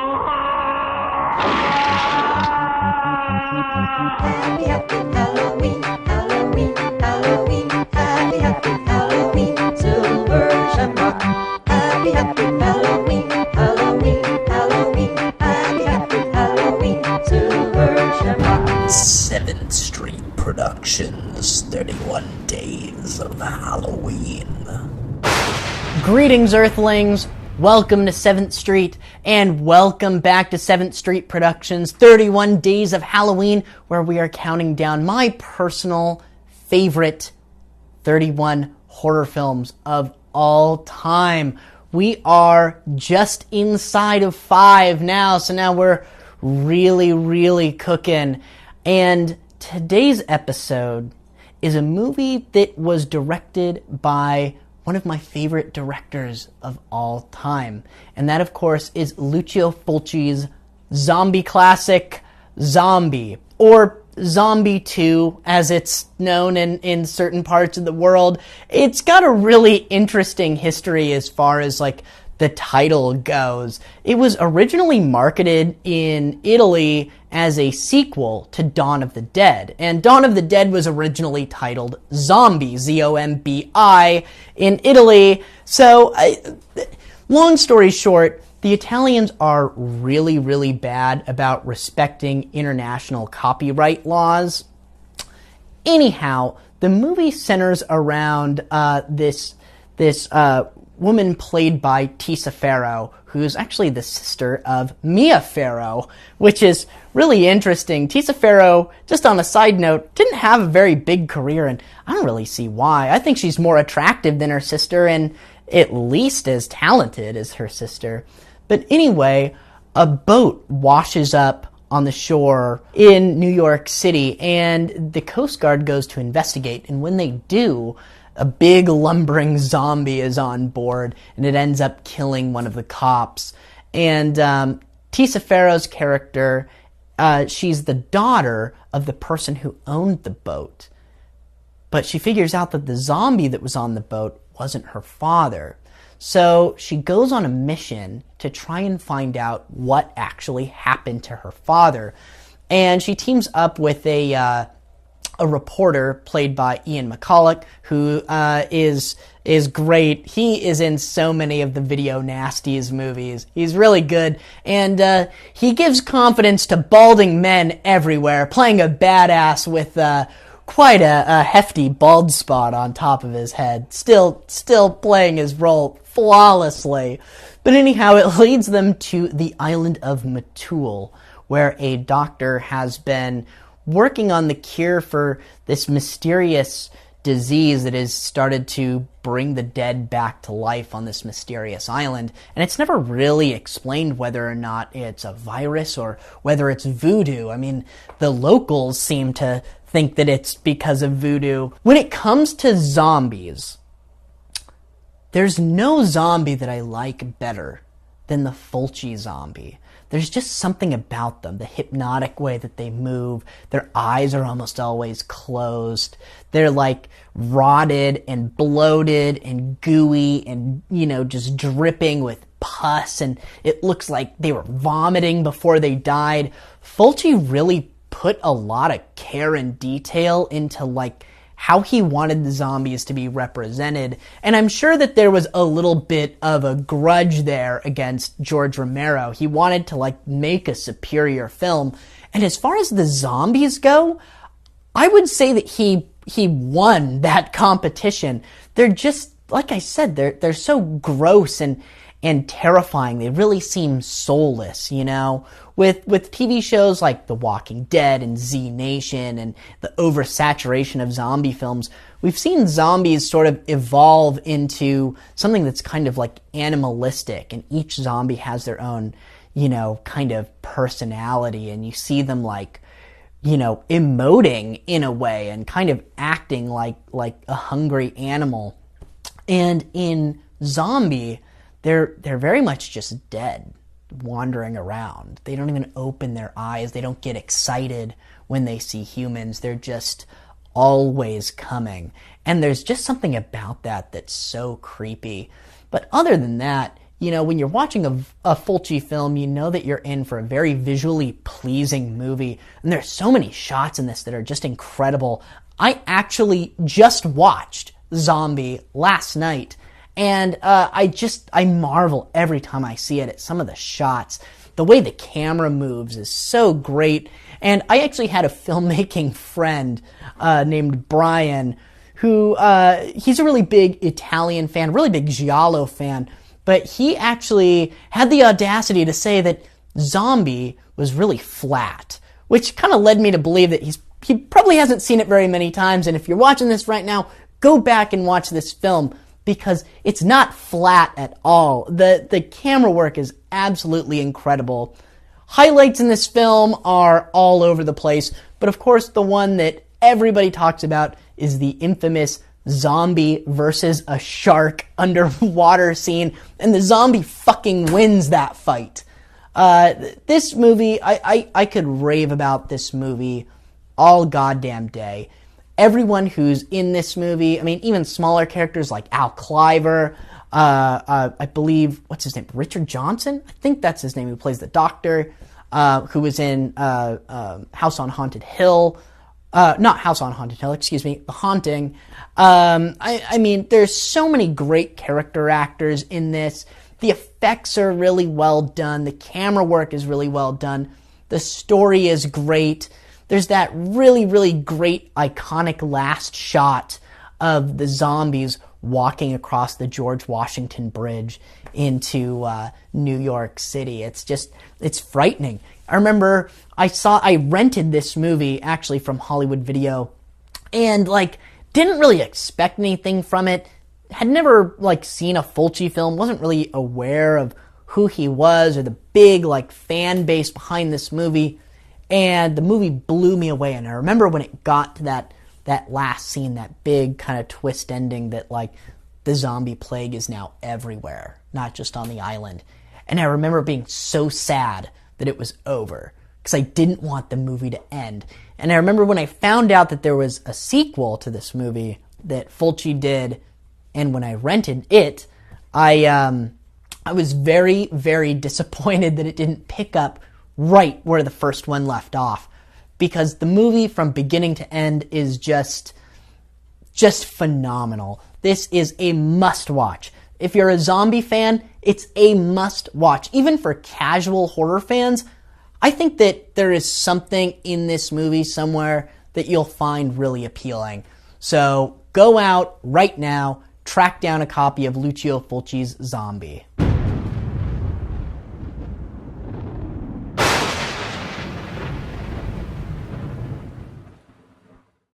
Happy, happy Halloween, Halloween, Halloween. Happy, happy Halloween, Silver Shamrock. Happy, happy Halloween, Halloween, Halloween. Happy, happy Halloween, Silver Shamrock. 7th Street Productions, 31 Days of Halloween. Greetings, Earthlings! Welcome to 7th Street, and welcome back to 7th Street Productions' 31 Days of Halloween, where we are counting down my personal favorite 31 horror films of all time. We are just inside of 5 now, so now we're really cooking. And today's episode is a movie that was directed by one of my favorite directors of all time. And that, of course, is Lucio Fulci's zombie classic, Zombie, or Zombie 2, as it's known in certain parts of the world. It's got a really interesting history as far as, the title goes. It was originally marketed in Italy as a sequel to Dawn of the Dead. And Dawn of the Dead was originally titled Zombie, Z-O-M-B-I, in Italy. So, long story short, the Italians are really bad about respecting international copyright laws. Anyhow, the movie centers around this woman played by Tisa Farrow, who's actually the sister of Mia Farrow, which is really interesting. Tisa Farrow, just on a side note, didn't have a very big career, and I don't really see why. I think she's more attractive than her sister, and at least as talented as her sister. But anyway, a boat washes up on the shore in New York City, and the Coast Guard goes to investigate, and when they do, a big lumbering zombie is on board, and it ends up killing one of the cops. And Tisa Farrow's character, she's the daughter of the person who owned the boat. But she figures out that the zombie that was on the boat wasn't her father. So she goes on a mission to try and find out what actually happened to her father. And she teams up with a reporter played by Ian McCulloch, who is great. He is in so many of the Video Nasties movies. He's really good, and he gives confidence to balding men everywhere, playing a badass with quite a hefty bald spot on top of his head. Still playing his role flawlessly. But anyhow, it leads them to the island of Matul, where a doctor has been working on the cure for this mysterious disease that has started to bring the dead back to life on this mysterious island. And it's never really explained whether or not it's a virus or whether it's voodoo. I mean, the locals seem to think that it's because of voodoo. When it comes to zombies, there's no zombie that I like better than the Fulci zombie. There's just something about them, the hypnotic way that they move. Their eyes are almost always closed. They're rotted and bloated and gooey and, just dripping with pus. And it looks like they were vomiting before they died. Fulci really put a lot of care and detail into how he wanted the zombies to be represented. And I'm sure that there was a little bit of a grudge there against George Romero. He wanted to make a superior film. And as far as the zombies go, I would say that he won that competition. They're just, like I said, they're so gross and terrifying. They really seem soulless, With TV shows like The Walking Dead and Z Nation and the oversaturation of zombie films, we've seen zombies sort of evolve into something that's kind of animalistic, and each zombie has their own, kind of personality, and you see them emoting in a way and kind of acting like a hungry animal. And in Zombie, they're very much just dead, wandering around. They don't even open their eyes. They don't get excited when they see humans. They're just always coming. And there's just something about that that's so creepy. But other than that, when you're watching a Fulci film, you know that you're in for a very visually pleasing movie. And there's so many shots in this that are just incredible. I actually just watched Zombie last night, and I marvel every time I see it at some of the shots. The way the camera moves is so great. And I actually had a filmmaking friend named Brian who, he's a really big Italian fan, really big Giallo fan, but he actually had the audacity to say that Zombie was really flat, which kind of led me to believe that he probably hasn't seen it very many times, and if you're watching this right now, go back and watch this film, because it's not flat at all. The camera work is absolutely incredible. Highlights in this film are all over the place, but of course the one that everybody talks about is the infamous zombie versus a shark underwater scene, and the zombie fucking wins that fight. This movie, I could rave about this movie all goddamn day. Everyone who's in this movie, I mean, even smaller characters like Al Cliver, I believe, what's his name, Richard Johnson? I think that's his name, who plays the doctor, who was in House on Haunted Hill. Not House on Haunted Hill, excuse me, The Haunting. I mean, there's so many great character actors in this. The effects are really well done. The camera work is really well done. The story is great. There's that really, really great iconic last shot of the zombies walking across the George Washington Bridge into New York City. It's frightening. I remember I rented this movie actually from Hollywood Video, and didn't really expect anything from it. Had never seen a Fulci film, wasn't really aware of who he was or the big fan base behind this movie. And the movie blew me away. And I remember when it got to that last scene, that big kind of twist ending that the zombie plague is now everywhere, not just on the island. And I remember being so sad that it was over, because I didn't want the movie to end. And I remember when I found out that there was a sequel to this movie that Fulci did, and when I rented it, I was very, very disappointed that it didn't pick up right where the first one left off, because the movie from beginning to end is just phenomenal. This is a must-watch. If you're a zombie fan, it's a must-watch. Even for casual horror fans, I think that there is something in this movie somewhere that you'll find really appealing. So go out right now, track down a copy of Lucio Fulci's Zombie.